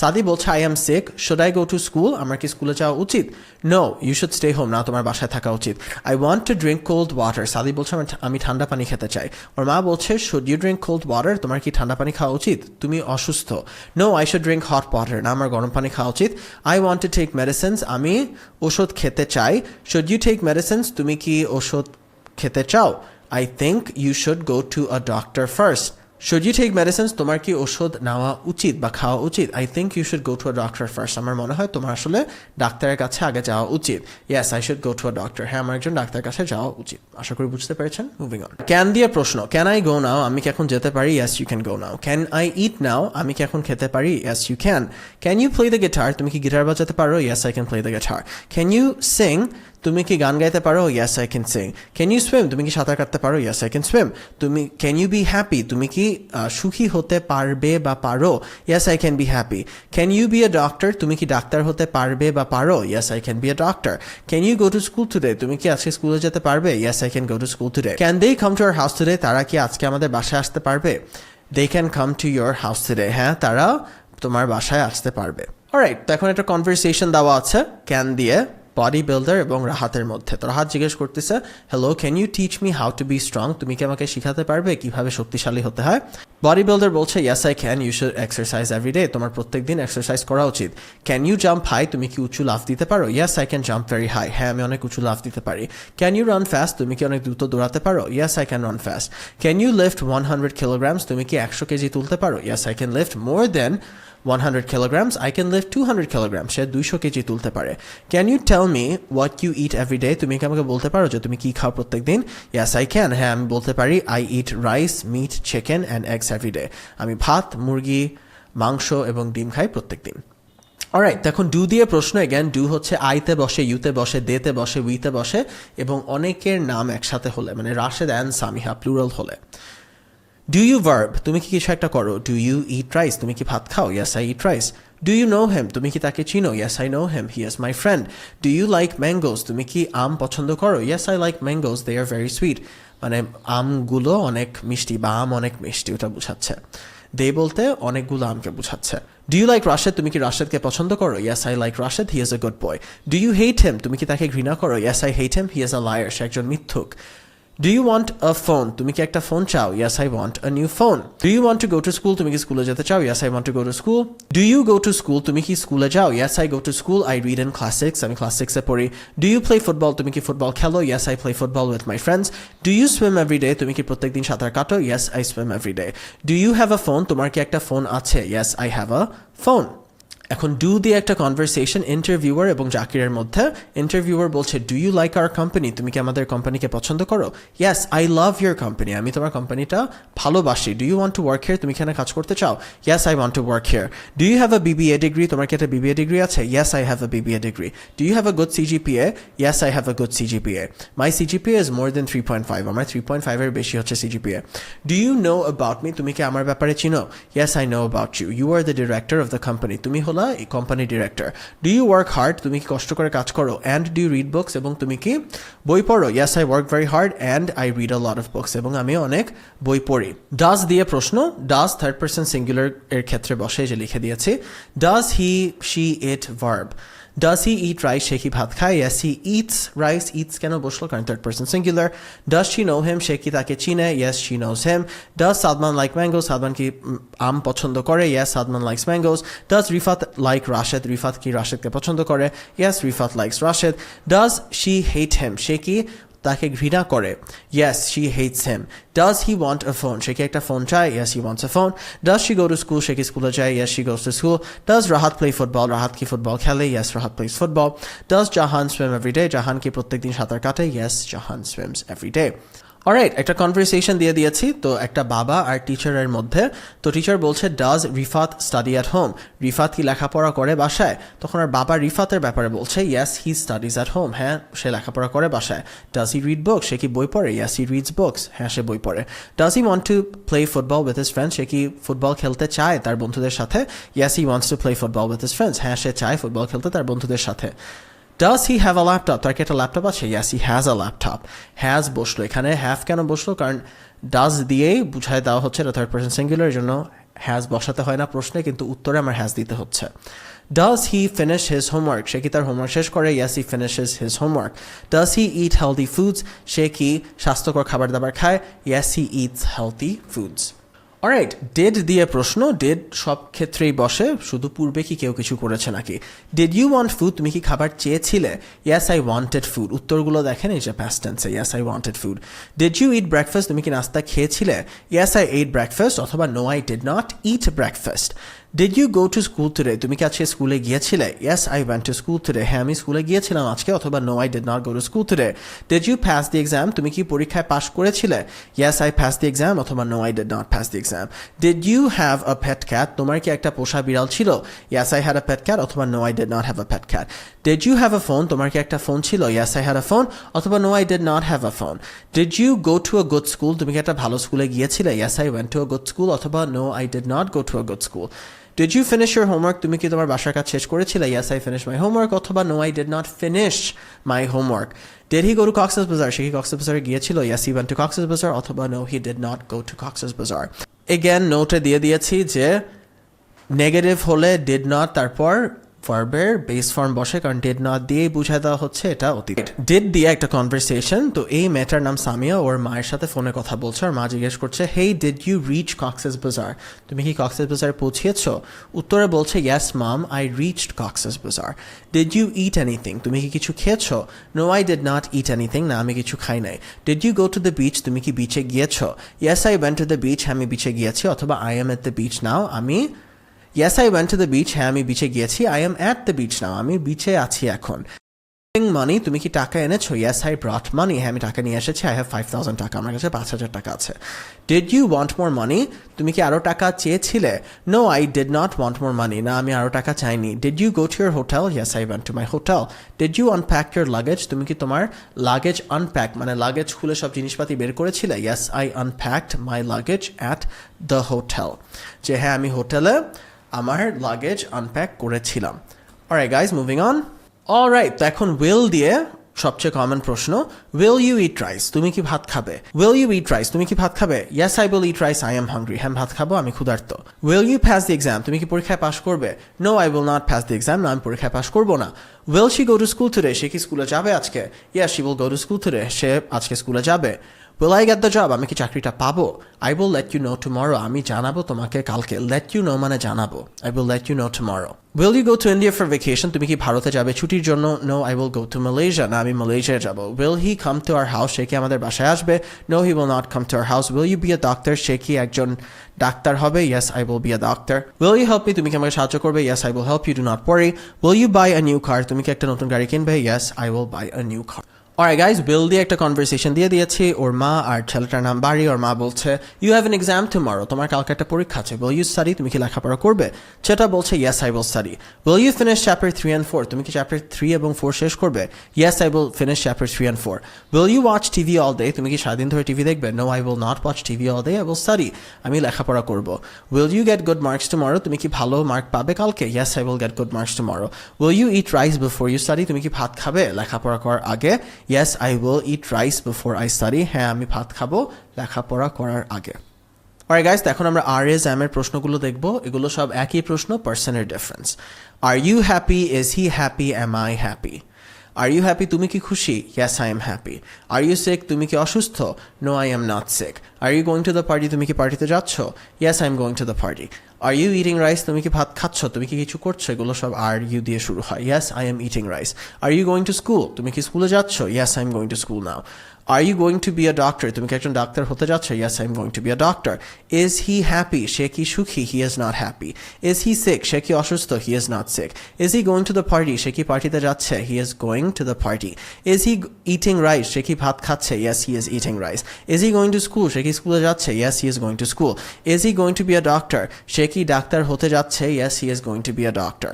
সাদি বলছে I am sick. Should I go to school? আমার কি স্কুলে যাওয়া উচিত? No, you should stay home. না, তোমার বাসায় থাকা উচিত। I want to drink cold water? Sadi বলছে আমি ঠান্ডা পানি খেতে চাই। ওর মা বলছে should you drink cold water? তোমার কি ঠান্ডা পানি খাওয়া উচিত? তুমি অসুস্থ। No, I should drink hot water. না, আমার গরম পানি খাওয়া উচিত। I want to take medicines? আমি ওষুধ খেতে চাই। Should you take medicines? তুমি কি ওষুধ খেতে চাও? I think you should go to a doctor first. Should you take medicines, তোমার কি ওষুধ নেওয়া উচিত বা খাওয়া উচিত? I think you should go to a doctor first, আমার মনে হয় তোমার আসলে ডাক্তারের কাছে আগে যাওয়া উচিত। Yes, I should go to a doctor, হ্যাঁ আমার একজন ডাক্তারের কাছে যাওয়া উচিত। আশা করি বুঝতে পেরেছেন। Moving on. ক্যান দিয়ে প্রশ্ন, ক্যান আই গো নাও, আমি কি এখন যেতে পারি? Yes you can go now. Can I eat now, আমি কি এখন খেতে পারি? Yes you can. Can you play the guitar, তুমি কি গিটার বাজাতে পারো? Yes I can play the guitar. Can you sing, তুমি কি গান গাইতে পারো? Yes I can sing. Can you swim, তুমি কি সাঁতার কাটতে পারো? Yes I can swim. তুমি ক্যান ইউ বি হ্যাপি, তুমি কি সুখী হতে পারবে বা পারো? Yes I can be happy. Can you be a doctor, তুমি কি ডাক্তার হতে পারবে বা পারো? Yes I can be a doctor. Can you go to school today, তুমি কি আজকে স্কুলে যেতে পারবে? Yes I can go to school today. Can they come to our house today, তারা কি আজকে আমাদের বাসায় আসতে পারবে? They can come to your house today, হ্যাঁ তারা তোমার বাসায় আসতে পারবে। অলরাইট, তো এখন একটা কনভারসেশন দেওয়া আছে ক্যান দিয়ে বডি বিল্ডার এবং রাহাতের মধ্যে। তো রাহাত জিজ্ঞেস করতেছে, hello can you teach me how to be strong, তুমি কি আমাকে শিখাতে পারবে কিভাবে শক্তিশালী হতে হয়? বডি বিল্ডার বলছে, yes I can, you should exercise every day, তোমার প্রত্যেকদিন এক্সারসাইজ করা উচিত। ক্যান ইউ জাম্প হাই, তুমি কি উঁচু লাফ দিতে পারো? Yes I can jump very high, হ্যাঁ আমি অনেক উঁচু লাফ দিতে পারি। ক্যান ইউ রান ফাস্ট, তুমি কি অনেক দ্রুত দৌড়াতে পারো? Yes I can run fast. Can you lift 100 kilograms, তুমি কি 100 কেজি তুলতে পারো? Yes I can lift more than 100 kilograms, I can lift 200 kilograms, সে 200 কেজি তুলতে পারে। Can you tell me what you eat every day, তুমি কি আমাকে বলতে পারো যে তুমি কি খাও প্রত্যেক দিন? ইয়েস আই ক্যান, হ্যাঁ আমি বলতে পারি, I eat rice, meat, chicken and eggs every day, আমি ভাত, মুরগি, মাংস এবং ডিম খাই প্রত্যেক দিন। অলরাইট, এখন ডু দিয়ে প্রশ্ন। এগেন ডু হচ্ছে আইতে বসে, ইউতে বসে, দেতে বসে, উইতে বসে এবং অনেকের নাম একসাথে হলে, মানে রাশেদ অ্যান্ড সামিহা প্লুরাল হলে। ডু ইউ ভার্ব, তুমি কি কিছু একটা করো? ডু ইউ ইট রাইস, তুমি কি ভাত খাও? Yes I eat rice. Do you know him, তুমি কি তাকে চিনো? Yes I know him, he is my friend. Do you like mangoes, তুমি কি আম পছন্দ করো? Yes I like mangoes, they are very sweet, মানে আমগুলো অনেক মিষ্টি বা আম অনেক মিষ্টি, ওটা বোঝাচ্ছে। দে বলতে অনেকগুলো আমকে বোঝাচ্ছে। ডু ইউ লাইক রাশেদ, তুমি কি রাশেদকে পছন্দ করো? Yes I like Rashed, he is a good boy. Do you hate him, তুমি কি তাকে ঘৃণা করো? Yes I hate him, he is a liar, সে একজন মিথ্যুক। Do you want a phone, তুমি কি একটা ফোন চাও? Yes I want a new phone. Do you want to go to school, তুমি কি স্কুলে যেতে চাও? Yes I want to go to school. Do you go to school, তুমি কি স্কুলে যাও? Yes I go to school, I read in class 6, আমি ক্লাস 6-এ পড়ি। ডু ইউ প্লে ফুটবল, তুমি কি ফুটবল খেলো? Yes I play football with my friends. Do you swim every day, তুমি কি প্রত্যেকদিন সাঁতার কাটো? Yes I swim every day. Do you have a phone, তোমার কি একটা ফোন আছে? Yes I have a phone. এখন ডু দিয়ে একটা কনভারসেশন ইন্টারভিউয়ার এবং জাকিরের মধ্যে। ইন্টারভিউয়ার বলছে, do you like our company, তুমি কি আমাদের কোম্পানিকে পছন্দ করো? Yes I love your company, আমি তোমার কোম্পানিটা ভালোবাসি। Do you want to work here, তুমি এখানে কাজ করতে চাও? Yes I want to work here. Do you have a BBA degree, তোমার কি একটা বিবিএ ডিগ্রি আছে? Yes I have a BBA degree. Do you have a good CGPA? Yes I have a good CGPA. My CGPA is more than 3.5, আমার 3.5-এর বেশি হচ্ছে CGPA. Do you know about me, তুমি কি আমার ব্যাপারে চিনো? Yes I know about you, you are the director of the company, তুমি হলো এই কোম্পানির director. Do you work hard, তুমি কি কষ্ট করে কাজ করো? And do you read books, এবং তুমি কি বই পড়ো? Yes I work very hard and I read a lot of books, এবং আমি অনেক বই পড়ি। ডাজ দিয়ে প্রশ্ন। ডাজ থার্ড পারসন সিঙ্গুলার এর ক্ষেত্রে বসে, যে লিখে দিয়েছি। Does he she eat verb. Does he eat rice, সে কি ভাত খায়? Yes he eats rice, eats কেন বসলো? কারণ third person singular. Does she know him, সে কি তাকে চিনে? Yes she knows him. Does Sadman like mangoes, সাদমান কি আম পছন্দ করে? Yes Sadman likes mangoes. Does Rifat like Rashed, Rifat কি রাশেদকে পছন্দ করে? Yes Rifat likes Rashed. Does she hate হেম, সে কি তাকে ঘৃণা করে? Yes she hates him. Does he want a phone, সে কি একটা ফোন চায়? Yes he wants a phone. Does she go to school, সে কি স্কুলে যায়? Yes she goes to school. Does Rahat play football, Rahat কি ফুটবল খেলে? Yes Rahat plays football. Does Jahan swim every day, Jahan কি প্রত্যেকদিন সাঁতার কাটে? Yes Jahan swims every day. Alright, একটা কনভারসেশন দিয়ে দিয়েছি, তো একটা বাবা আর টিচারের মধ্যে। তো টিচার বলছে, does Rifat study at home, Rifat কি লেখাপড়া করে বাসায়? তখন আর বাবা রিফাতের ব্যাপারে বলছে, yes he studies at home, হ্যাঁ সে লেখাপড়া করে বাসায়। ডাজ হি রিড বুকস, সে কি বই পড়ে? ইয়েস হি রিডস বুকস, হ্যাঁ সে বই পড়ে। Does he want to play football with his friends, সে কি ফুটবল খেলতে চায় তার বন্ধুদের সাথে? Yes he wants to play football with his friends, হ্যাঁ সে চায় ফুটবল খেলতে তার বন্ধুদের সাথে। Does he have a laptop, তার কি একটা ল্যাপটপ আছে? Yes he has a laptop. Has বসলো এখানে, হ্যাভ কেন বসলো? কারণ ডাজ দিয়েই বুঝায় দেওয়া হচ্ছে, এটা থার্ড পারসন সিঙ্গুলার, জন্য হ্যাজ বসাতে হয় না প্রশ্নে, কিন্তু উত্তরে আমার হ্যাজ দিতে হচ্ছে। Does he finish his homework, সে কি তার হোমওয়ার্ক শেষ করে? Yes he finishes his homework. Does he eat healthy foods, সে কি স্বাস্থ্যকর খাবার দাবার খায়? Yes he eats healthy foods. Alright, did দিয়ে প্রশ্ন। ডিড সব ক্ষেত্রেই বসে, শুধু পূর্বে কি কেউ কিছু করেছে নাকি। ডিড ইউ ওয়ান্ট ফুড, তুমি কি খাবার চেয়েছিলে? Yes I wanted food. উত্তরগুলো দেখেন, এই যে পাস্ট টেন্সে, yes I wanted food. Did you eat breakfast, তুমি কি নাস্তা খেয়েছিলে? ইয়েস আই এট ব্রেকফাস্ট, অথবা no I did not eat breakfast. Did you go to school today, তুমি কি আজকে স্কুলে গিয়েছিলে? Yes I went to school today, হ্যাঁ আমি স্কুলে গিয়েছিলাম আজকে, অথবা no I did not go to school today. Did you pass the exam, তুমি কি পরীক্ষায় পাশ করেছিলে? Yes I pass the exam, অথবা no I did not pass the exam. Did you have a pet cat, তোমার কি একটা পোষা বিড়াল ছিল? Yes I had a pet cat, অথবা no I did not have a pet cat. Did you have a phone, তোমার কি একটা ফোন ছিল? Yes I had a phone, অথবা no I did not have a phone. Did you go to a good school, তুমি কি একটা ভালো স্কুলে গিয়েছিলে? Yes I went to a good school, অথবা no I did not go to a good school. Did you finish your homework, তুমি কি তোমার বাসার কাজ শেষ করেছিলে? Yes I finish my homework, অথবা no I did not finish my homework. Did he go to Cox's Bazar, সে কি কক্সেস বাজারে গিয়েছিল? Yes he went to Cox's Bazar, অথবা no he did not go to Cox's Bazar. Again নোটে দিয়ে দিয়েছি যে নেগেটিভ হলে ডিড নট তারপর ভার্বের বেস ফর্ম বসে, কারণ ডিড নট দিয়েই বুঝায় দেওয়া হচ্ছে এটা অতীত। ডিড দিয়ে একটা কনভারসেশন, তো এই মেয়েটার নাম সামিয়া, ওর মায়ের সাথে ফোনে কথা বলছে। ওর মা জিজ্ঞেস করছে, hey did you reach Cox's Bazar, তুমি কি কক্সেস বাজার পৌঁছিয়েছো? উত্তরে বলছে, yes mum I reached Cox's Bazar. Did you eat anything, তুমি কি কিছু খেয়েছো? No I did not eat anything, না আমি কিছু খাই নাই। Did you go to the beach, তুমি কি বিচে গিয়েছো? Yes I went to the beach, আমি বিচে গিয়েছি, অথবা I am at the beach now, আমি yes I went to the beach, হ্যাঁ আমি বিচে গিয়েছি। I am at the beach now, আমি বিচে আছি এখন। মানি, তুমি কি টাকা এনেছো? ইয়েস আই ব্রট মানি, হ্যাঁ আমি টাকা নিয়ে এসেছি। আই হ্যাভ 5,000 টাকা, আমার কাছে 5,000 টাকা আছে। Did you want more money, তুমি কি আরও টাকা চেয়েছিলে? No I did not want more money, না আমি আরও টাকা চাইনি। Did you go to your hotel? Yes I went to my hotel. Did you unpack your luggage, তুমি কি তোমার লাগেজ আনপ্যাক মানে লাগেজ খুলে সব জিনিসপাতি বের করেছিলে? Yes I unpacked my luggage at the hotel, যে হ্যাঁ আমি হোটেলে আমার লাগেজ আনপ্যাক করেছিলাম। Alright guys, moving on. Alright, তো এখন উইল দিয়ে সবচেয়ে কমন প্রশ্ন, উইল ইউ ইট রাইস, তুমি কি ভাত খাবে? উইল ইউ ইট রাইস, তুমি কি ভাত খাবে? Yes I will eat rice, I am hungry, হ্যাঁ ভাত খাবো, আমি ক্ষুধার্ত। Will you pass the exam, তুমি কি পরীক্ষায় পাশ করবে? No I will not pass the exam, না আমি পরীক্ষায় পাশ করবো না। Will she go to school today, সে কি স্কুলে যাবে আজকে? Yes she will go to school today, সে আজকে স্কুলে যাবে। Will I get the job, আমি কি চাকরিটা পাবো? I will let you know tomorrow, আমি জানাবো তোমাকে কালকে। লেট ইউ নো মানে জানাবো, I will let you know tomorrow. Will you go to India for vacation, তুমি কি ভারতে যাবে ছুটির জন্য? No I will go to Malaysia, না আমি মালয়েশিয়া যাবো। Will he come to our house, সে কি আমাদের বাসায় আসবে? No he will not come to our house. Will you be a doctor, সে কি একজন ডাক্তার হবে? Yes I will be a doctor. Will you help me, তুমি কি আমাকে সাহায্য করবে? Yes I will help you, do not worry. Will you buy a new car, তুমি কি একটা নতুন গাড়ি কিনবে? Yes I will buy a new car. Alright guys, will দিয়ে একটা কনভারসেশন দিয়ে দিয়েছি। ওর মা আর ছেলেটার নাম বাড়ি। ওর মা বলছে, you have an exam tomorrow, তোমার কালকে একটা পরীক্ষা আছে। উইল ইউ স্টাডি, তুমি কি লেখাপড়া করবে? ছেলেটা বলছে, yes I will study. Will you finish chapter 3 and 4, তুমি কি চ্যাপ্টার 3 এবং 4 শেষ করবে? Yes I will finish chapter 3 and 4। Will you watch TV all day, তুমি কি সারাদিন ধরে টিভি দেখবে? No I will not watch TV all day, I will study, আমি লেখাপড়া করবো। Will you get good marks tomorrow, তুমি কি ভালো মার্ক পাবে কালকে? Yes I will get good marks tomorrow. Will you eat rice before you study, তুমি কি ভাত খাবে লেখাপড়া করার আগে? Yes I will eat rice before I study, হ্যাঁ আমি ভাত খাবো লেখাপড়া করার আগে। অলরাইট গাইস, এখন আমরা আর এস এম এর প্রশ্নগুলো দেখবো। এগুলো সব একই প্রশ্ন, পার্সনের difference. Are you happy, is he happy, am I happy. Are you happy, তুমি কি খুশি? Yes I am happy. Are you sick, তুমি কি অসুস্থ? No I am not sick. Are you going to the party, তুমি কি পার্টিতে যাচ্ছ? Yes I am going to the party. Are you eating rice, তুমি কি ভাত খাচ্ছ? তুমি কি কিছু করছো? এগুলো সব আর ইউ দিয়ে শুরু হয়। Yes I am eating rice. Are you going to school, তুমি কি স্কুলে যাচ্ছ? Yes I am going to school now. Are you going to be a doctor, তুমি কি একজন ডাক্তার হতে যাচ্ছ? Yes I am going to be a doctor. Is he happy, সে কি সুখী? He is not happy. Is he sick, সে কি অসুস্থ? He is not sick. Is he going to the party, সে কি পার্টিতে যাচ্ছে? He is going to the party. Is he eating rice, সে কি ভাত খাচ্ছে? Yes he is eating rice. Is he going to school, সে কি স্কুলে যাচ্ছে? Yes he is going to school. Is he going to be a doctor, সে কি ডাক্তার হতে যাচ্ছে? Yes he is going to be a doctor.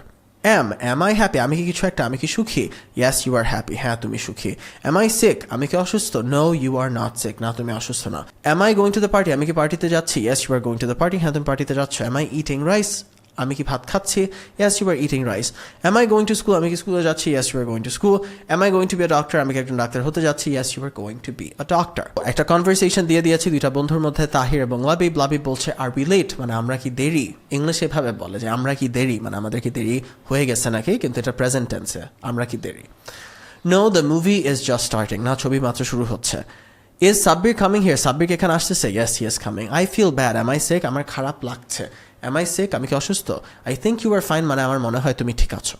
Am I happy, আমি কি কিছু একটা, আমি কি সুখী? ইয়েস ইউ আর হ্যাপি, হ্যাঁ তুমি সুখী। এম আই সিক, আমি কি অসুস্থ? No you are not sick, না তুমি অসুস্থ না। Am I going to the party, আমি কি পার্টিতে যাচ্ছি? Yes you are going to the party, হ্যাঁ তুমি পার্টিতে যাচ্ছ। এম আই ইটিং রাইস, আমি কি ভাত খাচ্ছি? Yes you are eating rice. Am I going to school, আমি কি স্কুলে যাচ্ছি? Yes you are going to school. Am I going to be a doctor, আমি কি একজন ডাক্তার হতে যাচ্ছি? Yes you are going to be a doctor. একটা কনভারসেশন দিয়ে দিয়েছি দুইটা বন্ধুর মধ্যে, তাহির এবং লাবিব। লাবিব বলছে, আর বি লেট, মানে আমরা কি দেরি। ইংলিশে এভাবে বলে যে আমরা কি দেরি, মানে আমাদের কি দেরি হয়ে গেছে নাকি, কিন্তু এটা প্রেজেন্ট টেন্সে, আমরা কি দেরি। No the movie is just starting, না ছবি মাত্র শুরু হচ্ছে। Is Sabbir coming here? Sabbir কি এখানে আসতেছে? Yes he is coming. I feel bad, am I sick? আমার খারাপ লাগছে। Am I sick? আমি কি অসুস্থ? I think you are fine, মানে আমার মনে হয় তুমি ঠিক আছো।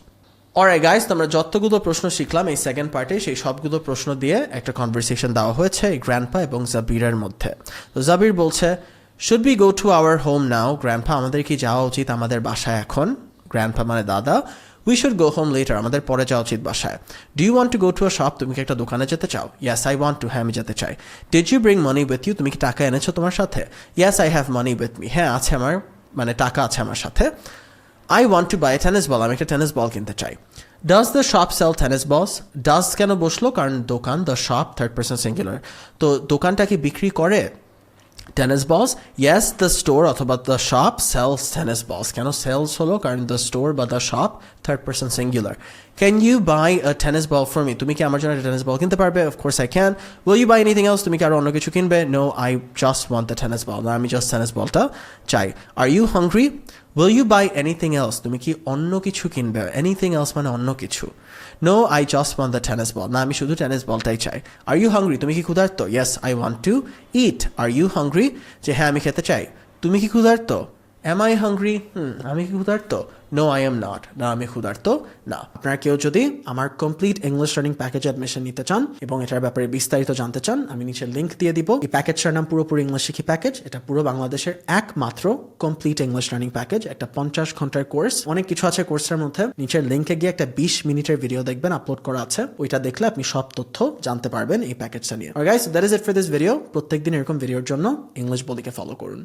অলরাইট গাইস, তোমরা যতগুলো প্রশ্ন শিখলাম এই সেকেন্ড পার্টে, সেই সবগুলো প্রশ্ন দিয়ে একটা কনভারসেশন দেওয়া হয়েছে এই গ্র্যান্ডপা এবং জাবিরের মধ্যে। তো জাবির বলছে, should we go to our home now? Grandpa, আমাদের কি যাওয়া উচিত আমাদের বাসায় এখন? গ্র্যান্ডপা মানে দাদা। We should go home later, আমাদের পরে যাওয়া উচিত বাসায়। Do you want to go to a shop? তুমি কি একটা দোকানে যেতে চাও? ইয়াস আই ওয়ান্ট টু, হ্যাঁ আমি যেতে চাই। Did you bring money with you? তুমি কি টাকা এনেছো তোমার সাথে? Yes I have money with me, হ্যাঁ আছে আমার, মানে টাকা আছে আমার সাথে। I want to buy tennis ball, আমি একটা টেনিস বল কিনতে চাই। Does the shop sell tennis balls? Does কেন বসলো? কারণ দোকান, the shop third person singular, তো দোকানটা কি বিক্রি করে tennis balls? Yes the store অথবা the shop sells tennis balls. কেন সেলস হলো? কারণ দ্য স্টোর বা the shop third person singular. Can you buy a tennis ball for me? তুমি কি আমার জন্য একটা টেনিস বল কিনতে পারবে? Of course I can. Will you buy anything else? তুমি কি আরো অন্য কিছু কিনবে? No I just want the tennis ball, না আমি জাস্ট টেনিস বলটা চাই। Are you hungry? Will you buy anything else? তুমি কি অন্য কিছু কিনবে? এনিথিং এলস মানে অন্য কিছু। No I just want the tennis ball, না আমি শুধু টেনিস বলটাই চাই। Are you hungry? তুমি কি ক্ষুধার্ত? Yes I want to eat. Are you hungry? যে হ্যাঁ আমি খেতে চাই। তুমি কি ক্ষুধার্ত? Am I hungry? আমি কি ক্ষুধার্ত? নো আই এম নট, না আমি ক্ষুধার্ত না। আপনারা কেউ যদি আমার complete English learning package admission নিতে চান এবং এটার ব্যাপারে বিস্তারিত জানতে চান, আমি নিচে লিঙ্ক দিয়ে দিব। এই প্যাকেজটার নাম পুরোপুরি ইংলিশ শিখি প্যাকেজ। এটা পুরো বাংলাদেশের একমাত্র কমপ্লিট ইংলিশ লার্নিং প্যাকেজ, একটা 50 ঘন্টার কোর্স। অনেক কিছু আছে কোর্সের মধ্যে। নিচের লিঙ্কে গিয়ে একটা 20 মিনিটের ভিডিও দেখবেন, আপলোড করা আছে, ওইটা দেখলে আপনি সব তথ্য জানতে পারবেন এই প্যাকেজটা নিয়ে। Guys, that is it for this video. প্রত্যেকদিন এরকম ভিডিওর জন্য ইংলিশ বলিকে ফলো করুন।